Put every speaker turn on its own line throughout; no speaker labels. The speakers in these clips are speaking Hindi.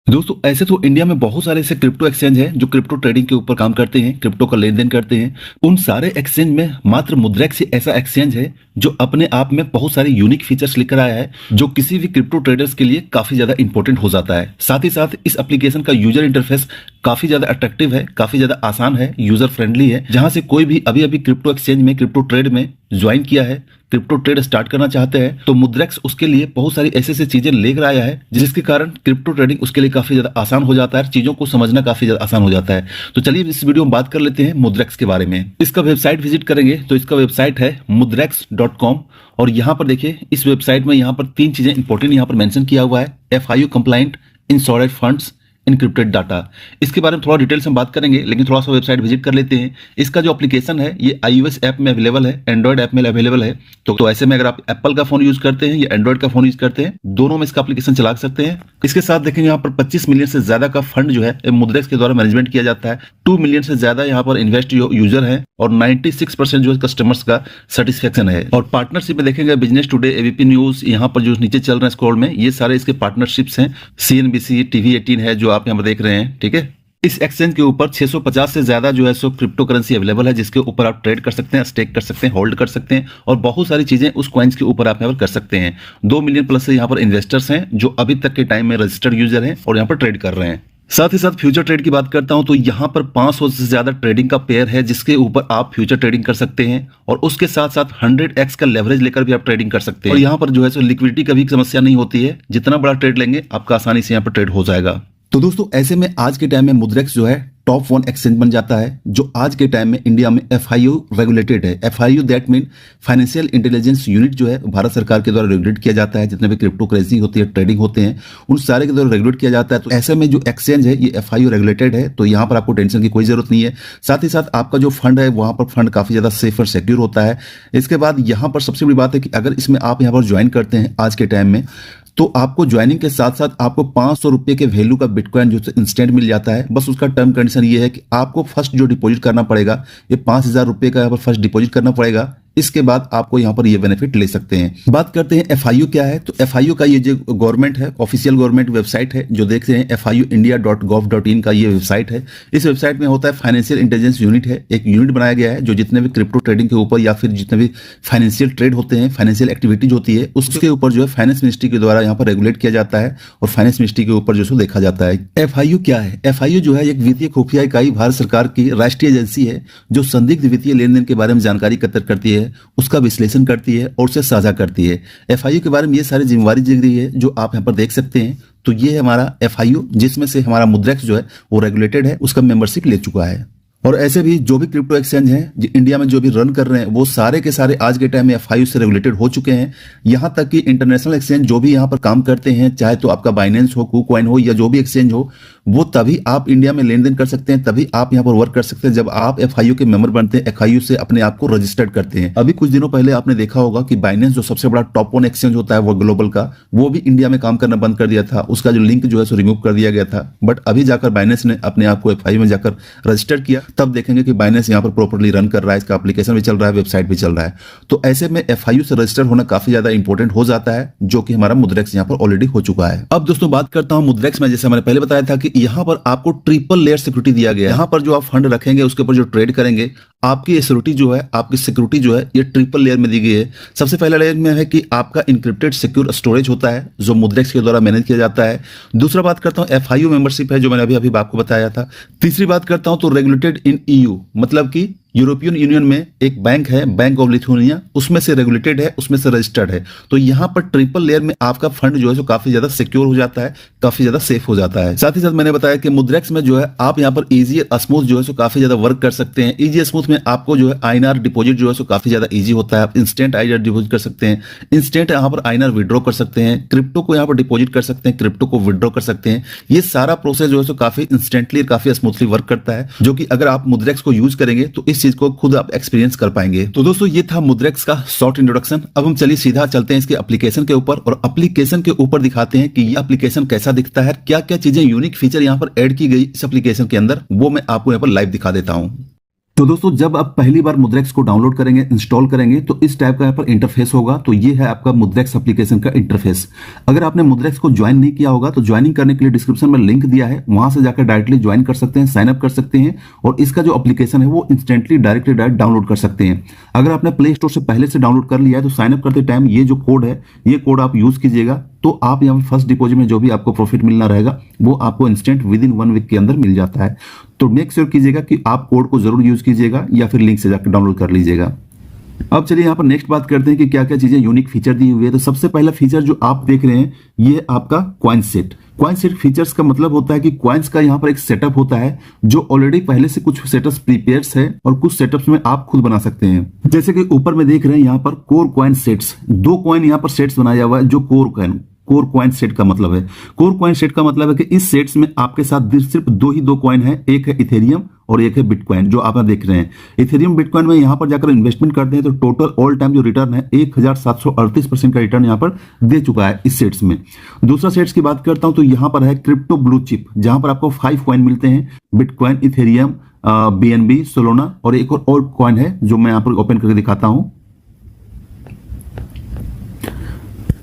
दोस्तों ऐसे तो इंडिया में बहुत सारे ऐसे क्रिप्टो एक्सचेंज हैं जो क्रिप्टो ट्रेडिंग के ऊपर काम करते हैं, क्रिप्टो का लेन देन करते हैं। उन सारे एक्सचेंज में मात्र मुद्रेक्स ही ऐसा एक्सचेंज है जो अपने आप में बहुत सारे यूनिक फीचर्स लेकर आया है, जो किसी भी क्रिप्टो ट्रेडर्स के लिए काफी ज्यादा इंपॉर्टेंट हो जाता है। साथ ही साथ इस एप्लीकेशन का यूजर इंटरफेस काफी ज्यादा अट्रैक्टिव है, काफी ज्यादा आसान है, यूजर फ्रेंडली है। जहां से कोई भी अभी अभी क्रिप्टो एक्सचेंज में, क्रिप्टो ट्रेड में ज्वाइन किया है, क्रिप्टो ट्रेड स्टार्ट करना चाहते हैं, तो मुद्रेक्स उसके लिए बहुत सारी ऐसी ऐसी चीजें लेकर आया है जिसके कारण क्रिप्टो ट्रेडिंग उसके लिए काफी ज्यादा आसान हो जाता है, चीजों को समझना काफी ज्यादा आसान हो जाता है। तो चलिए इस वीडियो में बात कर लेते हैं मुद्रेक्स के बारे में। इसका वेबसाइट विजिट करेंगे तो इसका वेबसाइट है mudrex.com और यहाँ पर देखिए इस वेबसाइट में यहाँ पर तीन चीजें इंपॉर्टेंट यहाँ पर मेंशन किया हुआ है। FIU complaint, insured funds, encrypted data. इसके बारे में थोड़ा डिटेल से हम बात करेंगे, लेकिन थोड़ा सा वेबसाइट विजिट कर लेते हैं। इसका जो एप्लीकेशन है ये iOS ऐप में अवेलेबल है, एंड्रॉइड ऐप में अवेलेबल है। तो ऐसे में अगर आप एप्पल का फोन यूज करते हैं या एंड्रॉइड का फोन यूज करते हैं, दोनों में इसका एप्लीकेशन चला सकते हैं। इसके साथ देखेंगे यहाँ पर 25 मिलियन से ज्यादा का फंड जो है मुद्रेक्स के द्वारा मैनेजमेंट किया जाता है। 2 मिलियन से ज्यादा यहाँ पर इन्वेस्ट यूजर है और 96% जो है कस्टमर्स का सेटिस्फेक्शन है। और पार्टनरशिप में देखेंगे बिजनेस टुडे, एबीपी न्यूज, यहाँ पर जो नीचे चल रहे हैं स्क्रॉल में, ये सारे इसके पार्टनरशिप्स हैं। CNBC, TV18 है जो आप यहाँ पर देख रहे हैं, ठीक है। इस एक्सचेंज के ऊपर 650 से ज्यादा जो है सो क्रिप्टो करेंसी अवेलेबल है, जिसके ऊपर आप ट्रेड कर सकते हैं, स्टेक कर सकते हैं, होल्ड कर सकते हैं और बहुत सारी चीजें उस कॉइन्स के ऊपर आप यहाँ पर कर सकते हैं। 2 मिलियन प्लस से यहाँ पर इन्वेस्टर्स हैं जो अभी तक के टाइम में रजिस्टर्ड यूजर हैं और यहाँ पर ट्रेड कर रहे हैं। साथ ही साथ फ्यूचर ट्रेड की बात करता हूं तो यहाँ पर 500 से ज्यादा ट्रेडिंग का पेयर है जिसके ऊपर आप फ्यूचर ट्रेडिंग कर सकते हैं और उसके साथ साथ 100x का लेवरेज लेकर भी आप ट्रेडिंग कर सकते हैं। और यहाँ पर जो है सो लिक्विडिटी का भी समस्या नहीं होती है, जितना बड़ा ट्रेड लेंगे आपका आसानी से यहाँ पर ट्रेड हो जाएगा। तो दोस्तों ऐसे में आज के टाइम में मुद्रेक्स जो है टॉप 1 एक्सचेंज बन जाता है, जो आज के टाइम में इंडिया में FIU रेगुलेटेड है। FIU that mean financial intelligence unit जो है भारत सरकार के द्वारा रेगुलेट किया जाता है। जितने भी क्रिप्टो करेंसी होती है, ट्रेडिंग होते हैं, उन सारे के द्वारा रेगुलेट किया जाता है। तो ऐसे में जो एक्सचेंज है ये FIU रेगुलेटेड है, तो यहाँ पर आपको टेंशन की कोई जरूरत नहीं है। साथ ही साथ आपका जो फंड है वहाँ पर फंड काफी ज्यादा सेफ और सिक्योर होता है। इसके बाद यहाँ पर सबसे बड़ी बात है कि अगर इसमें आप यहाँ पर ज्वाइन करते हैं आज के टाइम में, तो आपको ज्वाइनिंग के साथ साथ आपको 500 रुपए के वैल्यू का बिटकॉइन जो इंस्टेंट मिल जाता है। बस उसका टर्म कंडीशन ये है कि आपको फर्स्ट जो डिपॉजिट करना पड़ेगा, ये 5000 रुपए का यहाँ पर फर्स्ट डिपॉजिट करना पड़ेगा। इसके बाद आपको यहाँ पर ये बेनिफिट ले सकते हैं। बात करते हैं FIU क्या है। तो FIU का ये जो गवर्नमेंट है, ऑफिशियल गवर्नमेंट वेबसाइट है, जो देख रहे हैं FIUindia.gov.in का ये वेबसाइट है। इस वेबसाइट में होता है फाइनेंशियल इंटेलिजेंस यूनिट है, एक यूनिट बनाया गया है जो जितने भी क्रिप्टो ट्रेडिंग के ऊपर या फिर जितने भी फाइनेंशियल ट्रेड होते हैं, फाइनेंशियल एक्टिविटीज होती है, उसके ऊपर जो है फाइनेंस मिनिस्ट्री के द्वारा यहाँ पर रेगुलेट किया जाता है और फाइनेंस मिनिस्ट्री के ऊपर जो देखा जाता है। FIU क्या है? FIU जो है एक वित्तीय खुफिया इकाई, भारत सरकार की राष्ट्रीय एजेंसी है जो संदिग्ध वित्तीय लेन देन के बारे में जानकारी एकत्र करती है, उसका विश्लेषण करती है और उसे साझा करती है। FIU के बारे में ये सारी जिम्मेवारी दी गई है जो आप यहाँ पर देख सकते हैं। तो ये है हमारा FIU, जिसमें से हमारा मुद्रेक्स जो है वो रेगुलेटेड है, उसका मेंबरशिप ले चुका है। और ऐसे भी जो भी क्रिप्टो एक्सचेंज हैं जो इंडिया में जो भी रन कर रहे हैं, वो सारे के सारे आज के टाइम में FIU से रेगुलेटेड हो चुके हैं। यहाँ तक कि इंटरनेशनल एक्सचेंज जो भी यहाँ पर काम करते हैं, चाहे तो आपका बाइनेंस हो, KuCoin हो या जो भी एक्सचेंज हो, वो तभी आप इंडिया में लेन देन कर सकते हैं, तभी आप यहाँ पर वर्क कर सकते हैं जब आप FIU के मेंबर बनते हैं, FIU से अपने आप को रजिस्टर्ड करते हैं। अभी कुछ दिनों पहले आपने देखा होगा कि बाइनेंस जो सबसे बड़ा टॉप 1 एक्सचेंज होता है वो ग्लोबल का, वो भी इंडिया में काम करना बंद कर दिया था। उसका जो लिंक जो है सो रिमूव कर दिया गया था। बट अभी जाकर बाइनेंस ने अपने आप को FIU में जाकर रजिस्टर किया, तब देखेंगे कि बाइनेंस यहाँ पर प्रॉपर्ली रन कर रहा है, इसका एप्लीकेशन भी चल रहा है, वेबसाइट भी चल रहा है। तो ऐसे में FIU से रजिस्टर होना काफी ज्यादा इंपॉर्टेंट हो जाता है, जो कि हमारा मुद्रेक्स यहाँ पर ऑलरेडी हो चुका है। अब दोस्तों बात करता हूँ मुद्रेक्स में, जैसे मैंने पहले बताया था कि यहाँ पर आपको ट्रिपल लेयर सिक्योरिटी दिया गया है। यहाँ पर जो आप फंड रखेंगे उसके ऊपर जो ट्रेड करेंगे, आपकी सिक्योरिटी जो है, आपकी सिक्योरिटी जो है ये ट्रिपल लेयर में दी गई है। सबसे पहला लेयर में है कि आपका इंक्रिप्टेड सिक्योर स्टोरेज होता है जो मुद्रेक्स के द्वारा मैनेज किया जाता है। दूसरा बात करता हूँ FIU मेंबरशिप है, जो मैंने अभी आपको बताया था। तीसरी बात करता हूँ तो रेगुलेटेड इन EU, मतलब कि यूरोपियन यूनियन में एक बैंक है, बैंक ऑफ लिथुआनिया, उसमें से रेगुलेटेड है, उसमें से रजिस्टर्ड है। तो यहाँ पर ट्रिपल लेयर में आपका फंड जो है काफी ज्यादा सिक्योर हो जाता है, काफी ज्यादा सेफ हो जाता है। साथ ही साथ मैंने बताया कि मुद्रेक्स में जो है आप यहाँ पर इजी स्मूथ जो है काफी ज्यादा वर्क कर सकते हैं। इजी स्मूथ में आपको जो है INR डिपॉजिट जो है काफी ज्यादा इजी होता है। आप इंस्टेंट INR डिपॉजिट कर सकते हैं, इंस्टेंट यहाँ पर INR विड्रॉ कर सकते हैं, क्रिप्टो को यहाँ पर डिपॉजिट कर सकते हैं, क्रिप्टो को विड्रॉ कर सकते हैं। ये सारा प्रोसेस जो है काफी इंस्टेंटली काफी स्मूथली वर्क करता है, जो कि अगर आप मुद्रेक्स को यूज करेंगे तो इस चीज को खुद आप एक्सपीरियंस कर पाएंगे। तो दोस्तों ये था मुद्रेक्स का शॉर्ट इंट्रोडक्शन। अब हम चलिए सीधा चलते हैं इसके एप्लीकेशन के ऊपर और एप्लीकेशन के ऊपर दिखाते हैं कि ये एप्लीकेशन कैसा दिखता है, क्या क्या चीजें यूनिक फीचर यहाँ पर ऐड की गई इस एप्लीकेशन के अंदर, वो मैं आपको यहाँ पर लाइव दिखा देता हूँ। तो दोस्तों जब आप पहली बार मुद्रेक्स को डाउनलोड करेंगे, इंस्टॉल करेंगे, तो इस टाइप का यहाँ पर इंटरफेस होगा। तो ये है आपका मुद्रेक्स एप्लीकेशन का इंटरफेस। अगर आपने मुद्रेक्स को ज्वाइन नहीं किया होगा तो ज्वाइनिंग करने के लिए डिस्क्रिप्शन में लिंक दिया है, वहां से जाकर डायरेक्टली ज्वाइन कर सकते हैं, साइन अप कर सकते हैं और इसका जो एप्लीकेशन है वो इंस्टेंटली डायरेक्ट डाउनलोड कर सकते हैं। अगर आपने प्ले स्टोर से पहले से डाउनलोड कर लिया है तो साइन अप करते टाइम ये जो कोड है, ये कोड आप यूज कीजिएगा, तो आप यहाँ फर्स्ट डिपॉजिट में जो भी आपको प्रॉफिट मिलना रहेगा वो आपको इंस्टेंट विद इन 1 वीक के अंदर मिल जाता है। तो मेक श्योर कीजिएगा कि आप कोड को जरूर यूज कीजिएगा या फिर लिंक से जाकर डाउनलोड कर लीजिएगा। अब चलिए यहाँ पर नेक्स्ट बात करते हैं कि क्या क्या चीजें यूनिक फीचर दी हुई है। तो सबसे पहला फीचर जो आप देख रहे हैं ये आपका coin set. Coin set features का मतलब होता है कि कॉइन्स का यहाँ पर एक सेटअप होता है जो ऑलरेडी पहले से कुछ सेटअप्स प्रीपेयर्स है और कुछ सेटअप्स में आप खुद बना सकते हैं। जैसे कि ऊपर में देख रहे हैं यहाँ पर कोर कॉइन सेट्स, 2 कॉइन यहाँ पर सेट्स बनाया हुआ है जो कोर कॉइन सेट का मतलब है। कोर कॉइन सेट का मतलब है कि इस सेट्स में आपके साथ सिर्फ दो कॉइन है, एक है इथेरियम और एक है बिटकॉइन जो आप देख रहे हैं। इथेरियम बिटकॉइन में यहां पर जाकर इन्वेस्टमेंट करते हैं तो टोटल ऑल टाइम जो रिटर्न है 1738% का रिटर्न यहां पर दे चुका है इस सेट्स में। दूसरा सेट्स की बात करता हूं तो यहां पर है क्रिप्टो ब्लू चिप, जहां पर आपको 5 कॉइन मिलते हैं, बिटकॉइन, इथेरियम, BNB, सोलोना और एक और कॉइन है जो मैं यहां पर ओपन करके दिखाता हूं।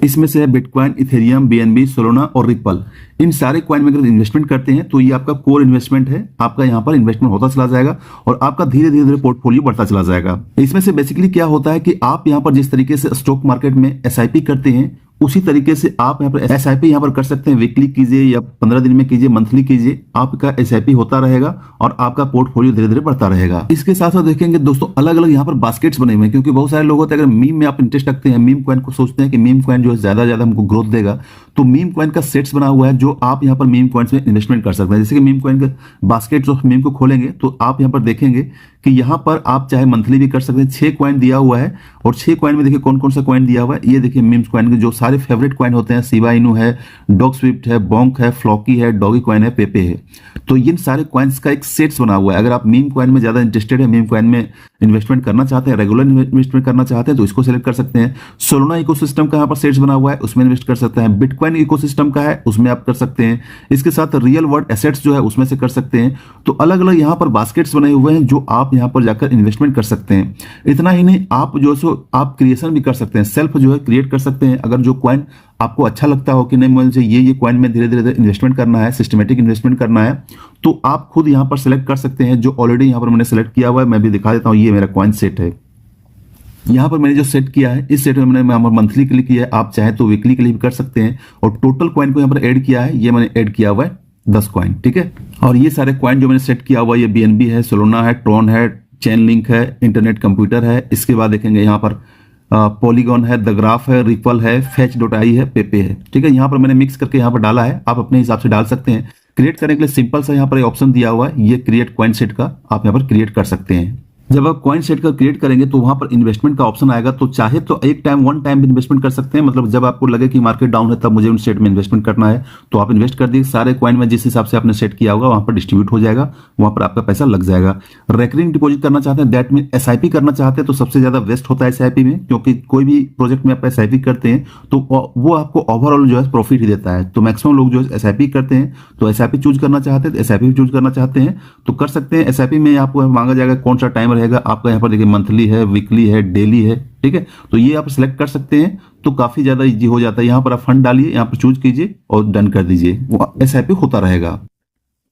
इसमें से है बिटकॉइन, इथेरियम, BNB, सोलोना और रिपल। इन सारे कॉइन में अगर इन्वेस्टमेंट करते हैं तो ये आपका कोर इन्वेस्टमेंट है, आपका यहाँ पर इन्वेस्टमेंट होता चला जाएगा और आपका धीरे धीरे पोर्टफोलियो बढ़ता चला जाएगा। इसमें से बेसिकली क्या होता है कि आप यहाँ पर जिस तरीके से स्टॉक मार्केट में SIP करते हैं उसी तरीके से आप यहाँ पर SIP यहाँ पर कर सकते हैं। वीकली कीजिए या 15 दिन में कीजिए, मंथली कीजिए, आपका SIP होता रहेगा और आपका पोर्टफोलियो धीरे धीरे बढ़ता रहेगा। इसके साथ साथ देखेंगे दोस्तों अलग अलग यहाँ पर बास्केट्स बने हुए हैं, क्योंकि बहुत सारे लोग होते हैं अगर मीम में आप इंटरेस्ट रखते हैं, मीम कॉइन को सोचते हैं कि मीम कॉइन जो है ज्यादा हमको ग्रोथ देगा, तो मीम कॉइन का सेट्स बना हुआ है जो आप यहाँ पर मीम कॉइन्स में इन्वेस्टमेंट कर सकते हैं। जैसे कि मीम कॉइन का बास्केट ऑफ मीम को खोलेंगे तो आप यहाँ पर देखेंगे कि यहाँ पर आप चाहे मंथली भी कर सकते हैं। 6 कॉइन दिया हुआ है और 6 कॉइन में देखिए कौन कौन सा कॉइन दिया हुआ है। ये देखिए मीम्स कॉइन के जो सारे फेवरेट कॉइन होते हैं, शिबा इनू है, डॉग स्विफ्ट है, बोंक है, फ्लॉकी है, डॉगी कॉइन है, पेपे है। तो इन सारे कॉइन्स का एक सेट्स बना हुआ है। अगर आप मीम कॉइन में ज्यादा इंटरेस्टेड है, मीम कॉइन में इन्वेस्टमेंट करना चाहते हैं, रेगुलर इन्वेस्टमेंट करना चाहते हैं तो इसको सिलेक्ट कर सकते हैं। सोलोना इकोसिस्टम का यहाँ पर सेट्स बना हुआ है, उसमें इन्वेस्ट कर सकते हैं। बिटकॉइन इकोसिस्टम का है, उसमें आप कर सकते हैं। इसके साथ रियल वर्ल्ड एसेट्स जो है उसमें से कर सकते हैं। तो अलग अलग यहाँ पर बास्केट्स बने हुए हैं जो आप यहाँ पर जाकर इन्वेस्टमेंट कर सकते हैं। इतना ही नहीं, आप जो सो आप क्रिएशन भी कर सकते हैं, सेल्फ जो है क्रिएट कर सकते हैं। अगर जो कॉइन आपको अच्छा लगता हो कि नहीं मुझे ये कॉइन में धीरे धीरे इन्वेस्टमेंट करना है, सिस्टमेटिक इन्वेस्टमेंट करना है, तो आप खुद यहाँ पर सेलेक्ट कर सकते हैं। जो ऑलरेडी यहाँ पर मैंने सेलेक्ट किया हुआ है मैं भी दिखा देता हूँ। ये मेरा कॉइन सेट है, यहाँ पर मैंने जो सेट किया है इस सेट में मैंने मंथली के लिए किया है, आप चाहे तो वीकली के लिए भी कर सकते हैं। और टोटल कॉइन को यहाँ पर ऐड किया है, ये मैंने ऐड किया हुआ है 10 कॉइन, ठीक है। और ये सारे कॉइन जो मैंने सेट किया हुआ है, ये BNB है, सोलोना है, ट्रॉन है, चेन लिंक है, इंटरनेट कंप्यूटर है। इसके बाद देखेंगे यहाँ पर पॉलीगॉन है, द ग्राफ है, रिपल है, fetch.ai है, पेपे है, ठीक है। यहाँ पर मैंने मिक्स करके यहाँ पर डाला है, आप अपने हिसाब से डाल सकते हैं। क्रिएट करने के लिए सिंपल सा यहाँ पर ऑप्शन दिया हुआ है, ये क्रिएट कॉइन सेट का, आप यहाँ पर क्रिएट कर सकते हैं। जब आप कॉइन सेट का क्रिएट करेंगे तो वहां पर इन्वेस्टमेंट का ऑप्शन आएगा, तो चाहे तो वन टाइम इन्वेस्टमेंट कर सकते हैं। मतलब जब आपको लगे कि मार्केट डाउन है तब मुझे उन सेट में इन्वेस्टमेंट करना है तो आप इन्वेस्ट कर दिए, सारे कॉइन में जिस हिसाब से आपने सेट किया होगा वहां पर डिस्ट्रीब्यूट हो जाएगा, वहां पर आपका पैसा लग जाएगा। रेकरिंग डिपॉजिट करना चाहते हैं, दैट मीन SIP करना चाहते हैं तो सबसे ज्यादा बेस्ट होता है SIP में, क्योंकि कोई भी प्रोजेक्ट में आप SIP करते हैं तो वो आपको ओवरऑल जो है प्रॉफिट ही देता है। तो मैक्सिमम लोग जो है SIP करते हैं, तो SIP चूज करना चाहते हैं, SIP चूज करना चाहते हैं तो कर सकते हैं। SIP में आपको मांगा जाएगा कौन सा टाइम रहेगा आपका, यहाँ पर देखिए मंथली है, वीकली है, डेली है, ठीक है। तो ये आप सिलेक्ट कर सकते हैं, तो काफी ज्यादा इजी हो जाता है। यहाँ पर आप फंड डालिए, यहाँ पर चूज कीजिए और डन कर दीजिए, वो SIP होता रहेगा।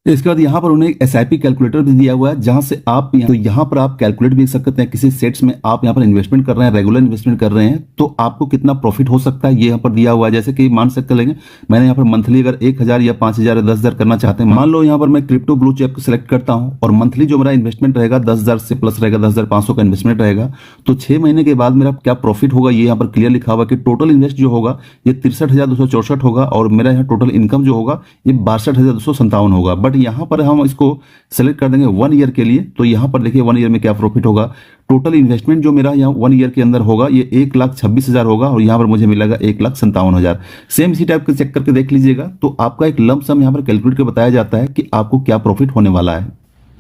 इसके बाद यहाँ पर उन्हें एक SIP कैलकुलेटर भी दिया हुआ है, जहां से आप तो यहाँ पर आप कैलकुलेट भी सकते हैं किसी सेट्स में आप यहाँ पर इन्वेस्टमेंट कर रहे हैं, रेगुलर इन्वेस्टमेंट कर रहे हैं तो आपको कितना प्रॉफिट हो सकता है ये यहाँ पर दिया हुआ है। जैसे कि मान सकते लेंगे मैंने यहाँ पर मंथली अगर 1000 या 5000 या 10,000 करना चाहते हैं, मान लो यहाँ पर मैं क्रिप्टो ब्लू चिप को सिलेक्ट करता हूँ और मंथली जो मेरा इन्वेस्टमेंट रहेगा 10,000 से प्लस रहेगा, 10,500 का इन्वेस्टमेंट रहेगा, तो 6 महीने के बाद मेरा क्या प्रॉफिट होगा ये यहाँ पर क्लियर लिखा हुआ कि टोटल इन्वेस्ट जो होगा ये 63,264 होगा और मेरा यहाँ टोटल इनकम जो होगा ये 62,257 होगा। बट यहाँ पर हम इसको सेलेक्ट कर देंगे 1 ईयर के लिए, तो यहां पर देखिए 1 ईयर में क्या प्रॉफिट होगा। टोटल इन्वेस्टमेंट जो मेरा यहाँ 1 ईयर के अंदर होगा ये 1,26,000 होगा और यहाँ पर मुझे मिलेगा 1,57,000। सेम इसी टाइप के चेक करके देख लीजिएगा, तो आपका एक लंप सम यहाँ पर कैलकुलेट कर बताया जाता है कि आपको क्या प्रॉफिट होने वाला है।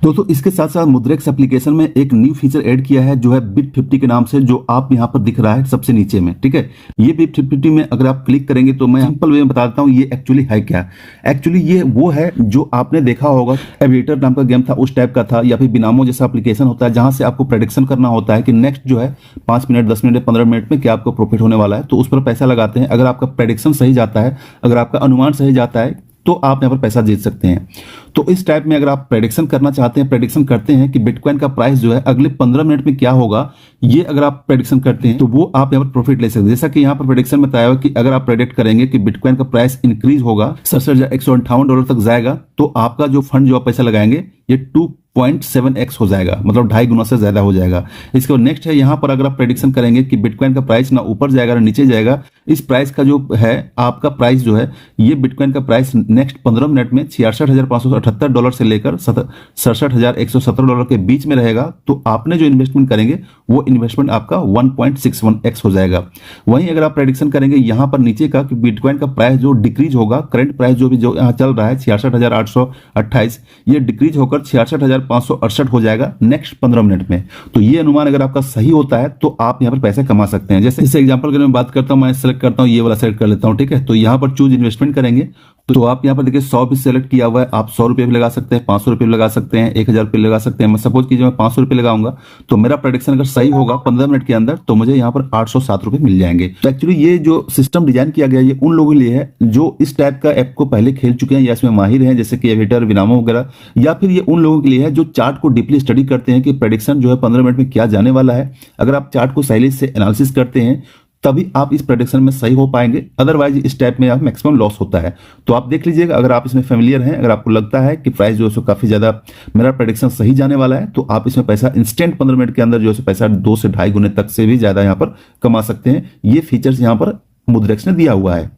दोस्तों इसके साथ साथ मुद्रेक्स एप्लीकेशन में एक न्यू फीचर ऐड किया है जो है बिट 50 के नाम से, जो आप यहाँ पर दिख रहा है सबसे नीचे में, ठीक है। ये बिट 50 में अगर आप क्लिक करेंगे तो मैं सिंपल वे में बता देता हूँ ये एक्चुअली है क्या। एक्चुअली ये वो है जो आपने देखा होगा एविएटर नाम का गेम था, उस टाइप का था, या फिर बिनामो जैसा एप्लीकेशन होता है जहां से आपको प्रेडिक्शन करना होता है कि नेक्स्ट जो है 5 मिनट 10 मिनट 15 मिनट में क्या आपको प्रॉफिट होने वाला है, तो उस पर पैसा लगाते हैं। अगर आपका प्रेडिक्शन सही जाता है, अगर आपका अनुमान सही जाता है, तो आप यहाँ पर पैसा जीत सकते हैं। तो इस टाइप में अगर आप प्रेडिक्शन करना चाहते हैं, प्रेडिक्शन करते हैं कि बिटकॉइन का प्राइस जो है अगले 15 मिनट में क्या होगा, ये अगर आप प्रेडिक्शन करते हैं तो वो आप यहाँ पर प्रॉफिट ले सकते हैं। जैसा कि यहाँ पर प्रेडिक्शन में बताया हुआ कि अगर आप प्रेडिक्ट करेंगे कि बिटकॉइन का प्राइस इंक्रीज होगा, $67,158 तक जाएगा, तो आपका जो फंड जो आप पैसा लगाएंगे ये 2.7x हो जाएगा, मतलब 2.5 गुना से ज्यादा हो जाएगा। इसके बाद नेक्स्ट है, यहाँ पर अगर आप प्रेडिक्शन करेंगे कि बिटकॉइन का प्राइस ना ऊपर जाएगा ना नीचे जाएगा, इस प्राइस का जो है आपका प्राइस जो है, ये बिटकॉइन का प्राइस नेक्स्ट 15 मिनट में $66,578 से लेकर $67,170 के बीच में रहेगा, तो आपने जो इन्वेस्टमेंट करेंगे वो इन्वेस्टमेंट आपका 1.61x हो जाएगा। वहीं अगर आप प्रेडिक्शन करेंगे यहाँ पर नीचे का कि बिटकॉइन का प्राइस जो डिक्रीज होगा, करंट प्राइस जो भी जो यहाँ चल रहा है 66,828, ये डिक्रीज होकर 66,568 हो जाएगा नेक्स्ट 15 मिनट में। तो ये अनुमान अगर आपका सही होता है तो आप यहाँ पर पैसे कमा सकते हैं। जैसे इस एग्जांपल के लिए मैं बात करता हूँ, मैं सेलेक्ट करता हूँ, ये वाला सेलेक्ट कर लेता हूँ, ठीक है। तो यहाँ पर चूज इन्वेस्टमेंट करेंगे तो आप यहाँ पर देखिए 100 भी सेलेक्ट किया हुआ है, आप 100 रुपये भी लगा सकते हैं, 500 रुपये भी लगा सकते हैं, 1000 रुपये लगा सकते हैं। मैं सपोज कीजिए मैं 500 रुपये लगाऊंगा, तो मेरा प्रेडिक्शन अगर सही होगा 15 मिनट के अंदर, तो मुझे यहाँ पर 807 रुपये मिल जाएंगे। तो एक्चुअली ये जो सिस्टम डिजाइन किया गया ये उन लोगों के लिए है जो इस टाइप का ऐप को पहले खेल चुके हैं या इसमें माहिर हैं, जैसे कि एविएटर, बिनामो वगैरह, या फिर ये उन लोगों के लिए है जो चार्ट को डीपली स्टडी करते हैं कि प्रेडिक्शन जो है 15 मिनट में क्या जाने वाला है। अगर आप चार्ट को सही से एनालिसिस करते हैं तभी आप इस प्रेडिक्शन में सही हो पाएंगे, अदरवाइज इस टाइप में आप मैक्सिमम लॉस होता है। तो आप देख लीजिएगा, अगर आप इसमें फेमिलियर हैं, अगर आपको लगता है कि प्राइस जो है काफी ज्यादा मेरा प्रेडिक्शन सही जाने वाला है, तो आप इसमें पैसा इंस्टेंट 15 मिनट के अंदर जो है पैसा 2 से 2.5 गुने तक से भी ज्यादा यहाँ पर कमा सकते हैं। ये फीचर्स यहाँ पर मुद्रेक्स ने दिया हुआ है।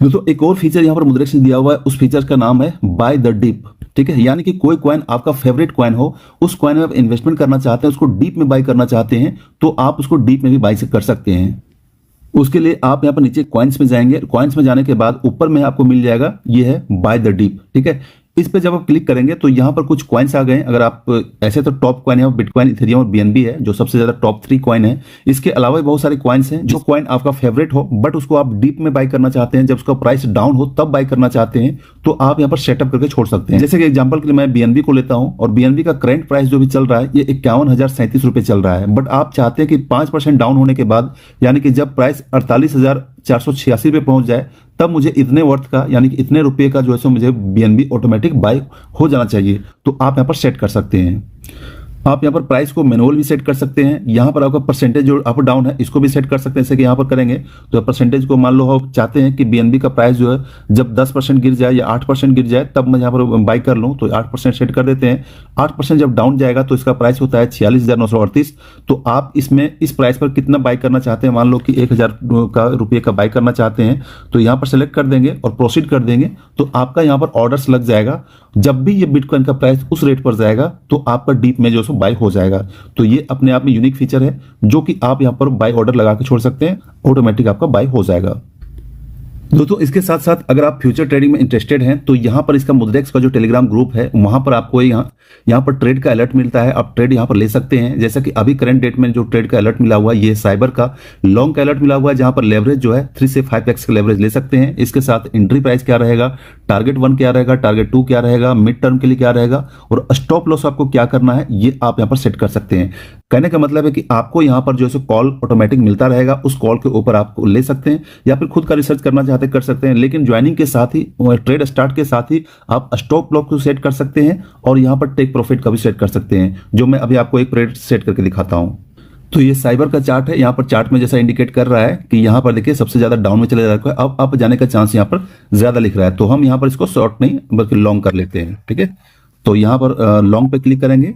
दोस्तों एक और फीचर यहाँ पर मुद्रेक्स ने दिया हुआ है, उस फीचर का नाम है बाय द डिप, ठीक है। यानी कि कोई कॉइन आपका फेवरेट कॉइन हो, उस कॉइन में आप इन्वेस्टमेंट करना चाहते हैं, उसको डीप में बाय करना चाहते हैं, तो आप उसको डीप में भी बाय कर सकते हैं। उसके लिए आप यहाँ पर नीचे कॉइन्स में जाएंगे, कॉइन्स में जाने के बाद ऊपर में आपको मिल जाएगा ये है बाय द डीप, ठीक है। इस पे जब आप क्लिक करेंगे तो यहाँ पर कुछ कॉइन्स आ गए। अगर आप ऐसे तो टॉप कॉइन है बिटकॉइन, इथेरियम और बीएनबी है जो सबसे ज्यादा टॉप 3 कॉइन है। इसके अलावा भी बहुत सारे कॉइन्स हैं। जो कॉइन आपका फेवरेट हो बट उसको आप डीप में बाय करना चाहते हैं, जब उसका प्राइस डाउन हो तब बाय करना चाहते हैं, तो आप यहाँ पर सेटअप करके छोड़ सकते हैं। जैसे कि एग्जाम्पल के लिए मैं बीएनबी को लेता हूँ, और बीएनबी का करंट प्राइस जो भी चल रहा है ये 51,037 रुपये चल रहा है, बट आप चाहते हैं कि 5% डाउन होने के बाद, यानी कि जब प्राइस 48,486 पे पहुंच जाए, तब मुझे इतने वर्थ का यानी कि इतने रुपए का जो है सो मुझे बीएनबी ऑटोमेटिक बाय हो जाना चाहिए। तो आप यहाँ पर सेट कर सकते हैं। आप यहाँ पर प्राइस को मैनुअल भी सेट कर सकते हैं। यहाँ पर आपका परसेंटेज जो अप डाउन है इसको भी सेट कर सकते हैं। जैसे कि यहाँ पर करेंगे तो परसेंटेज को मान लो आप चाहते हैं कि बीएनबी का प्राइस जो है जब 10% गिर जाए या 8% गिर जाए तब मैं यहाँ पर बाई कर लूँ, तो 8% सेट कर देते हैं। 8% जब डाउन जाएगा तो इसका प्राइस होता है 46,938। तो आप इसमें इस प्राइस पर कितना बाई करना चाहते हैं, मान लो कि 1,000 रुपये का बाई करना चाहते हैं, तो यहाँ पर सेलेक्ट कर देंगे और प्रोसीड कर देंगे, तो आपका यहाँ पर ऑर्डर्स लग जाएगा। जब भी ये बिटकॉइन का प्राइस उस रेट पर जाएगा तो आपका डीप में जो है बाय हो जाएगा। तो ये अपने आप में यूनिक फीचर है जो कि आप यहाँ पर बाय ऑर्डर लगा के छोड़ सकते हैं, ऑटोमेटिक आपका बाय हो जाएगा। दोस्तों इसके साथ साथ अगर आप फ्यूचर ट्रेडिंग में इंटरेस्टेड हैं तो यहाँ पर इसका मुद्रेक्स का जो टेलीग्राम ग्रुप है वहां पर आपको यहाँ पर ट्रेड का अलर्ट मिलता है। आप ट्रेड यहाँ पर ले सकते हैं। जैसा कि अभी करंट डेट में जो ट्रेड का अलर्ट मिला हुआ है ये साइबर का लॉन्ग का अलर्ट मिला हुआ है, जहां पर लेवरेज जो है 3 से 5x का लेवरेज ले सकते हैं। इसके साथ एंट्री प्राइस क्या रहेगा, टारगेट 1 क्या रहेगा, टारगेट 2 क्या रहेगा, मिड टर्म के लिए क्या रहेगा, और स्टॉप लॉस आपको क्या करना है ये आप यहाँ पर सेट कर सकते हैं। कहने का मतलब है कि आपको यहाँ पर जो है कॉल ऑटोमेटिक मिलता रहेगा, उस कॉल के ऊपर आप ले सकते हैं या फिर खुद का रिसर्च करना चाहते कर सकते हैं। लेकिन ज्वाइनिंग के साथ ही, ट्रेड स्टार्ट के साथ ही आप स्टॉप लॉस को सेट कर सकते हैं और यहाँ पर टेक प्रॉफिट का भी सेट कर सकते हैं, जो मैं अभी आपको एक प्रेड सेट करके दिखाता हूँ। तो ये साइबर का चार्ट है। यहाँ पर चार्ट में जैसा इंडिकेट कर रहा है कि यहाँ पर देखिए सबसे ज्यादा डाउन में चले जा रहा है, अब अप जाने का चांस यहाँ पर ज्यादा लिख रहा है। तो हम यहाँ पर इसको शॉर्ट नहीं बल्कि लॉन्ग कर लेते हैं, ठीक है। तो यहाँ पर लॉन्ग पे क्लिक करेंगे।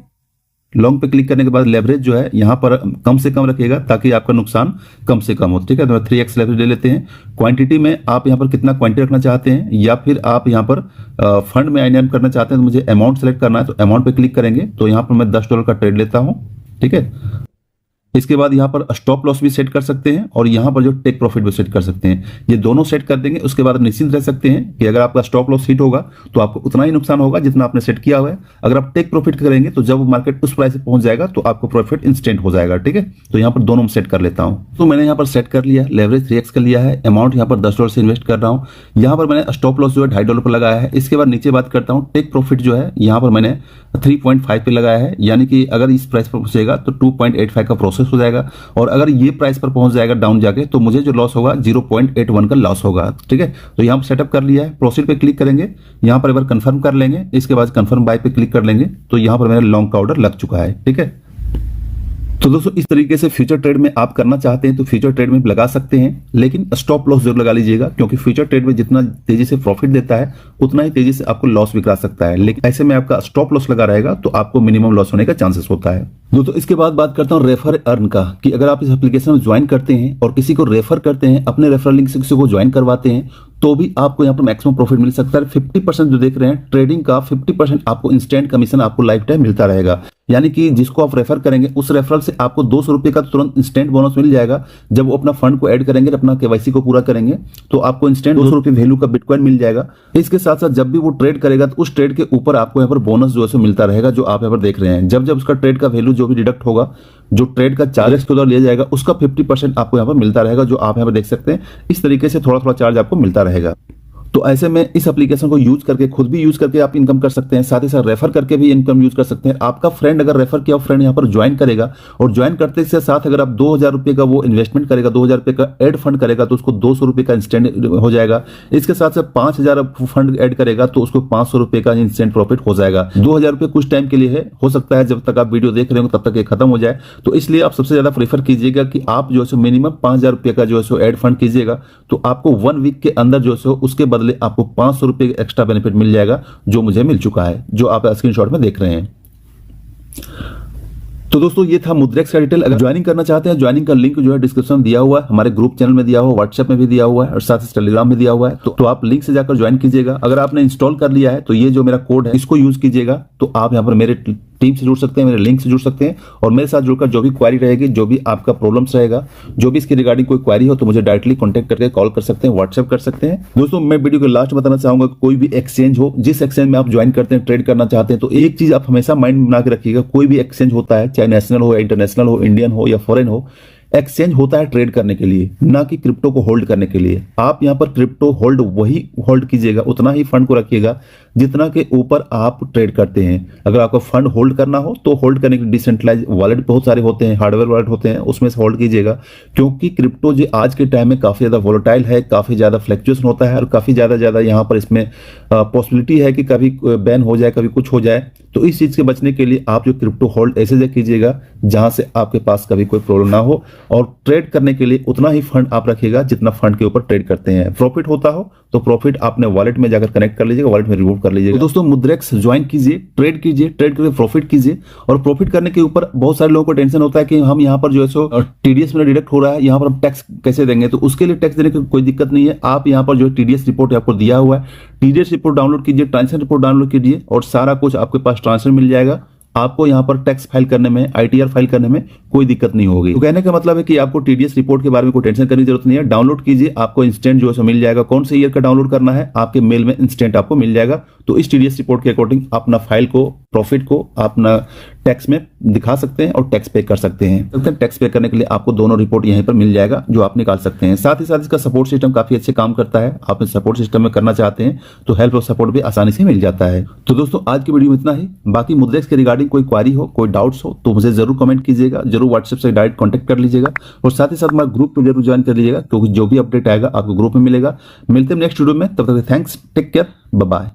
लॉन्ग पे क्लिक करने के बाद लेवरेज जो है यहाँ पर कम से कम रखिएगा ताकि आपका नुकसान कम से कम हो, ठीक है। तो 3x लेवरेज ले लेते हैं। क्वांटिटी में आप यहाँ पर कितना क्वांटिटी रखना चाहते हैं या फिर आप यहाँ पर फंड में आईएनएम करना चाहते हैं, तो मुझे अमाउंट सेलेक्ट करना है, तो अमाउंट पे क्लिक करेंगे। तो यहाँ पर मैं $10 का ट्रेड लेता हूँ, ठीक है। इसके बाद यहाँ पर स्टॉप लॉस भी सेट कर सकते हैं और यहाँ पर जो टेक प्रॉफिट भी सेट कर सकते हैं। ये दोनों सेट कर देंगे, उसके बाद निश्चिंत रह सकते हैं कि अगर आपका स्टॉप लॉस हिट होगा तो आपको उतना ही नुकसान होगा जितना आपने सेट किया हुआ है। अगर आप टेक प्रॉफिट करेंगे तो जब मार्केट उस प्राइस पे पहुंच जाएगा तो आपको प्रॉफिट इंस्टेंट हो जाएगा। ठीक है, तो यहाँ पर दोनों सेट कर लेता हूँ। तो मैंने यहाँ पर सेट कर लिया, लेवरेज 3x कर लिया है, अमाउंट यहाँ पर $10 से इन्वेस्ट कर रहा हूँ। यहाँ पर मैंने स्टॉप लॉस जो है $2.5 पर लगाया है। इसके बाद नीचे बात करता हूँ, टेक प्रॉफिट जो है यहाँ पर मैंने 3.5 पे लगाया है, यानी कि अगर इस प्राइस पर पहुंचेगा तो 2.85 का प्रोसेस हो जाएगा और अगर ये प्राइस पर पहुंच जाएगा डाउन जाके तो मुझे जो लॉस होगा 0.81 का लॉस होगा। ठीक है, तो यहाँ पर सेटअप कर लिया है, प्रोसीड पे क्लिक करेंगे, यहाँ पर एक बार कंफर्म कर लेंगे, इसके बाद कंफर्म बाय पे क्लिक कर लेंगे तो यहाँ पर मेरा लॉन्ग का ऑर्डर लग चुका है। ठीक है, तो दोस्तों इस तरीके से फ्यूचर ट्रेड में आप करना चाहते हैं तो फ्यूचर ट्रेड में लगा सकते हैं, लेकिन स्टॉप लॉस जरूर लगा लीजिएगा, क्योंकि फ्यूचर ट्रेड में जितना तेजी से प्रॉफिट देता है उतना ही तेजी से आपको लॉस भी करा सकता है, लेकिन ऐसे में आपका स्टॉप लॉस लगा रहेगा तो आपको मिनिमम लॉस होने का चांसेस होता है। दोस्तों इसके बाद बात करता हूं रेफर अर्न का, कि अगर आप इस एप्लीकेशन में ज्वाइन करते हैं और किसी को रेफर करते हैं, अपने रेफरल लिंक से किसी को ज्वाइन करवाते हैं तो भी आपको यहाँ पर मैक्सिमम प्रॉफिट मिल सकता है। 50% जो देख रहे हैं ट्रेडिंग का 50% आपको इंस्टेंट कमीशन आपको लाइफ टाइम मिलता रहेगा, यानी कि जिसको आप रेफर करेंगे उस रेफरल से आपको ₹200 का तुरंत इंस्टेंट बोनस मिल जाएगा। जब वो अपना फंड को ऐड करेंगे, अपना केवाईसी को पूरा करेंगे तो आपको इंस्टेंट ₹200 वैल्यू का बिटकॉइन मिल जाएगा। इसके साथ साथ जब भी वो ट्रेड करेगा तो उस ट्रेड के ऊपर आपको यहाँ पर बोनस जो है मिलता रहेगा, जो आप यहाँ पर देख रहे हैं। जब जब उसका ट्रेड का वैल्यू जो भी डिडक्ट होगा, जो ट्रेड का चार्जेस के द्वारा लिया जाएगा, उसका 50% आपको यहाँ पर मिलता रहेगा, जो आप यहाँ पर देख सकते हैं। इस तरीके से थोड़ा थोड़ा चार्ज आपको मिलता रहेगा। तो ऐसे में इस एप्लीकेशन को यूज करके, खुद भी यूज करके आप इनकम कर सकते हैं, साथ ही साथ रेफर करके भी इनकम यूज कर सकते हैं। आपका फ्रेंड अगर रेफर किया, फ्रेंड यहाँ पर ज्वाइन करेगा और ज्वाइन करते के साथ अगर आप ₹2000 का वो इन्वेस्टमेंट करेगा, ₹2000 का एड फंड करेगा तो उसको ₹200 का इंस्टेंट हो जाएगा। इसके साथ साथ 5000 फंड ऐड करेगा तो उसको ₹500 का इंस्टेंट प्रॉफिट हो जाएगा। ₹2000 कुछ टाइम के लिए है, हो सकता है जब तक आप वीडियो देख रहे हो तब तक ये खत्म हो जाए। तो इसलिए आप सबसे ज्यादा प्रेफर कीजिएगा कि आप जो है मिनिमम ₹5000 का जो है एड फंड कीजिएगा, तो आपको 1 वीक के अंदर जो है उसके बदले आपको ₹500 एक्स्ट्रा बेनिफिट मिल जाएगा, जो मुझे मिल चुका है, जो आप स्क्रीनशॉट में देख रहे हैं। तो दोस्तों ये था मुद्रेक्स का डिटेल। अगर ज्वाइनिंग करना चाहते हैं, ज्वाइनिंग का लिंक जो है डिस्क्रिप्शन में दिया हुआ है, हमारे ग्रुप चैनल में दिया हुआ है, व्हाट्सएप में भी दिया हुआ है और साथ ही टेलीग्राम में दिया हुआ है। तो आप लिंक से जाकर ज्वाइन कीजिएगा। अगर आपने इंस्टॉल कर लिया है तो ये जो मेरा कोड है इसको यूज कीजिएगा, तो आप यहाँ पर मेरे टीम से जुड़ सकते हैं, मेरे लिंक से जुड़ सकते हैं और मेरे साथ जुड़कर जो भी क्वारी रहेगी, जो भी आपका प्रॉब्लम्स रहेगा, जो भी इसके रिगार्डिंग कोई क्वारी हो तो मुझे डायरेक्टली कॉन्टैक्ट करके कॉल कर सकते हैं, व्हाट्सएप कर सकते हैं। दोस्तों मैं वीडियो के लास्ट बताना चाहूंगा, कोई भी एक्सचेंज हो, जिस एक्सचेंज में आप ज्वाइन करते हैं, ट्रेड करना चाहते हैं, तो एक चीज आप हमेशा माइंड में बना के रखिएगा, कोई भी एक्सचेंज होता है, चाहे नेशनल हो या इंटरनेशनल हो, इंडियन हो या फॉरेन हो, एक्सचेंज होता है ट्रेड करने के लिए, ना कि क्रिप्टो को होल्ड करने के लिए। आप यहाँ पर क्रिप्टो होल्ड वही होल्ड कीजिएगा, उतना ही फंड को रखिएगा जितना के ऊपर आप ट्रेड करते हैं। अगर आपको फंड होल्ड करना हो तो होल्ड करने के डिसेंट्रलाइज वॉलेट बहुत सारे होते हैं, हार्डवेयर वॉलेट होते हैं, उसमें से होल्ड कीजिएगा, क्योंकि क्रिप्टो जो आज के टाइम में काफी ज्यादा वोलेटाइल है, काफी ज्यादा फ्लक्चुएशन होता है और काफी ज्यादा यहाँ पर इसमें पॉसिबिलिटी है कि कभी बैन हो जाए, कभी कुछ हो जाए। तो इस चीज के बचने के लिए आप जो क्रिप्टो होल्ड ऐसे जगह कीजिएगा जहां से आपके पास कभी कोई प्रॉब्लम ना हो, और ट्रेड करने के लिए उतना ही फंड आप रखिएगा जितना फंड के ऊपर ट्रेड करते हैं। प्रॉफिट होता हो तो प्रॉफिट आपने वॉलेट में जाकर कनेक्ट कर लीजिएगा, वॉलेट में रिमूव कर लीजिएगा। तो दोस्तों मुद्रेक्स ज्वाइन कीजिए, ट्रेड करके प्रॉफिट कीजिए। और प्रॉफिट करने के ऊपर बहुत सारे लोगों को टेंशन होता है कि हम यहाँ पर जो है सो टीडीएस में डिडक्ट हो रहा है, यहाँ पर हम टैक्स कैसे देंगे। तो उसके लिए टैक्स देने की कोई दिक्कत नहीं है। आप यहाँ पर जो टीडीएस रिपोर्ट आपको दिया हुआ है, टीडीएस रिपोर्ट डाउनलोड कीजिए, ट्रांजेक्शन रिपोर्ट डाउनलोड कीजिए और सारा कुछ आपके पास ट्रांसफर मिल जाएगा। आपको यहाँ पर टैक्स फाइल करने में, आईटीआर फाइल करने में कोई दिक्कत नहीं होगी। तो कहने का मतलब है कि आपको टीडीएस रिपोर्ट के बारे में कोई टेंशन करने की जरूरत नहीं है। डाउनलोड कीजिए, आपको इंस्टेंट जो है मिल जाएगा। कौन से ईयर का डाउनलोड करना है आपके मेल में इंस्टेंट आपको मिल जाएगा। तो इस टीडीएस रिपोर्ट के अकॉर्डिंग अपना फाइल को, प्रॉफिट को अपना टैक्स में दिखा सकते हैं और टैक्स पे कर सकते हैं। टैक्स पे करने के लिए आपको दोनों रिपोर्ट यहीं पर मिल जाएगा जो आप निकाल सकते हैं। साथ ही साथ इसका सपोर्ट सिस्टम काफी अच्छे काम करता है। आप इस सपोर्ट सिस्टम में करना चाहते हैं तो हेल्प और सपोर्ट भी आसानी से मिल जाता है। तो दोस्तों आज की वीडियो में इतना ही। बाकी मुद्रेक्स के रिगार्डिंग कोई क्वारी हो, कोई डाउट्स हो तो मुझे जरूर कमेंट कीजिएगा, जरूर व्हाट्सएप से डायरेक्ट कॉन्टैक्ट कर लीजिएगा और साथ ही साथ हमारे ग्रुप में जरूर ज्वाइन कर लीजिएगा, क्योंकि जो भी अपडेट आएगा आपको ग्रुप में मिलेगा। मिलते हैं नेक्स्ट वीडियो में, तब तक thanks, take care, bye bye.